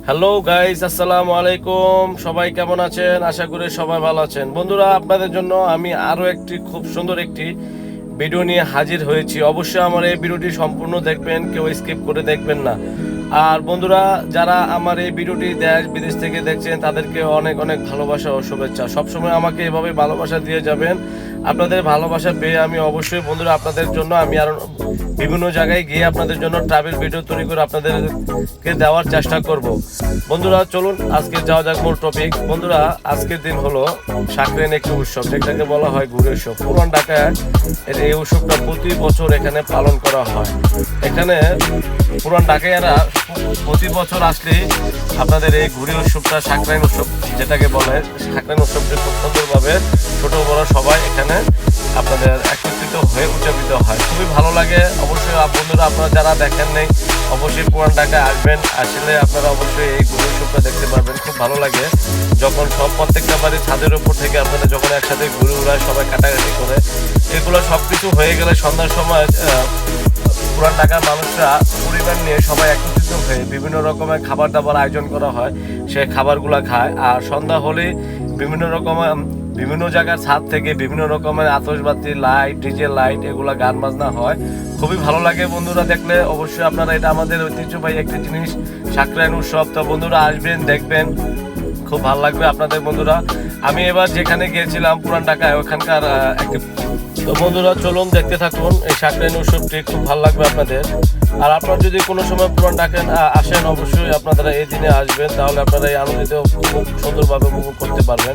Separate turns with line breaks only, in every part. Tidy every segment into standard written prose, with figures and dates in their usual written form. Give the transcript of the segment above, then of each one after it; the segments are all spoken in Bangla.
হ্যালো গাইস, আসসালামু আলাইকুম। সবাই কেমন আছেন? আশা করি সবাই ভালো আছেন। বন্ধুরা, আপনাদের জন্য আমি আরও একটি খুব সুন্দর একটি ভিডিও নিয়ে হাজির হয়েছি। অবশ্যই আমার এই ভিডিওটি সম্পূর্ণ দেখবেন, কেউ স্কিপ করে দেখবেন না। আর বন্ধুরা, যারা আমার এই ভিডিওটি দেশ বিদেশ থেকে দেখছেন তাদেরকে অনেক অনেক ভালোবাসা ও শুভেচ্ছা। সবসময় আমাকে এভাবে ভালোবাসা দিয়ে যাবেন। আপনাদের ভালোবাসা পেয়ে আমি অবশ্যই বন্ধুরা আপনাদের জন্য আমি আরও বিভিন্ন জায়গায় গিয়ে আপনাদের জন্য ট্রাভেল ভিডিও তৈরি করে আপনাদেরকে দেওয়ার চেষ্টা করব। বন্ধুরা চলুন আজকে যাওয়া যাক মূল টপিক। বন্ধুরা, আজকের দিন হলো সাকরাইন একটি উৎসব, যেটাকে বলা হয় ঘুরে উৎসব। পুরান ঢাকায় এই উৎসবটা প্রতি বছর এখানে পালন করা হয়। এখানে পুরান ঢাকাইয়ারা প্রতি বছর আসলে আপনাদের এই ঘুরে উৎসবটা সাকরাইন উৎসব যেটাকে বলে, সাকরাইন উৎসবটি খুব সুন্দরভাবে ছোট বড় সবাই এখানে আপনাদের একত্রিত হয়ে উদযাপিত হয়। খুবই ভালো লাগে। অবশ্যই বন্ধুরা, আপনারা যারা দেখেন নেই অবশ্যই পুরান ঢাকায় আসবেন। আসলে আপনারা অবশ্যই এই ঘুরে উৎসবটা দেখতে পারবেন। খুব ভালো লাগে যখন সব প্রত্যেকটা বাড়ির ছাদের উপর থেকে আপনারা যখন একসাথে ঘুরে উড়ায় সবাই কাটাকাটি করে। এগুলো সব কিছু হয়ে গেলে সন্ধ্যার সময় পুরান ঢাকার মানুষরা পরিবার নিয়ে সবাই একত্রিত হয়ে বিভিন্ন রকমের খাবার দাবার আয়োজন করা হয়। সেই খাবারগুলো খায়। আর সন্ধ্যা হলে বিভিন্ন জায়গার ছাদ থেকে বিভিন্ন রকমের আতশবাতি, লাইট, ডিজে লাইট, এগুলা গান বাজনা হয়। খুবই ভালো লাগে বন্ধুরা দেখলে। অবশ্যই আপনারা, এটা আমাদের ঐতিহ্যবাহী একটি জিনিস, সাকরাইন উৎসব। তো বন্ধুরা আসবেন, দেখবেন, খুব ভালো লাগবে আপনাদের। বন্ধুরা, আমি এবার যেখানে গিয়েছিলাম পুরান ঢাকায়, ওখানকার একটি, তো বন্ধুরা চলুন দেখতে থাকুন এই সাকরাইন উৎসবটি। খুব ভালো লাগবে আপনাদের। আর আপনারা যদি কোনো সময় পুরান ঢাকায় আসেন, অবশ্যই আপনারা এই দিনে আসবেন, তাহলে আপনারা এই আনন্দিত খুব সুন্দরভাবে উপভোগ করতে পারবেন।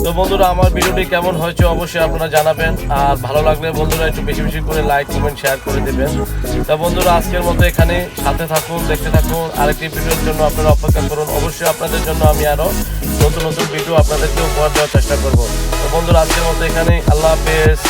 তো বন্ধুরা, আমার ভিডিওটি কেমন হয়েছে অবশ্যই আপনারা জানাবেন। আর ভালো লাগলে বন্ধুরা একটু বেশি বেশি করে লাইক, কমেন্ট, শেয়ার করে দেবেন। তা বন্ধুরা, আজকের মতো এখানে সাথে থাকুন, দেখতে থাকুন। আরেকটি ভিডিওর জন্য আপনারা অপেক্ষা করুন। অবশ্যই আপনাদের জন্য আমি আরও নতুন নতুন ভিডিও আপনাদেরকে উপহার দেওয়ার চেষ্টা করব। তো বন্ধুরা, আজকের মতো এখানেই। আল্লাহ হাফেজ।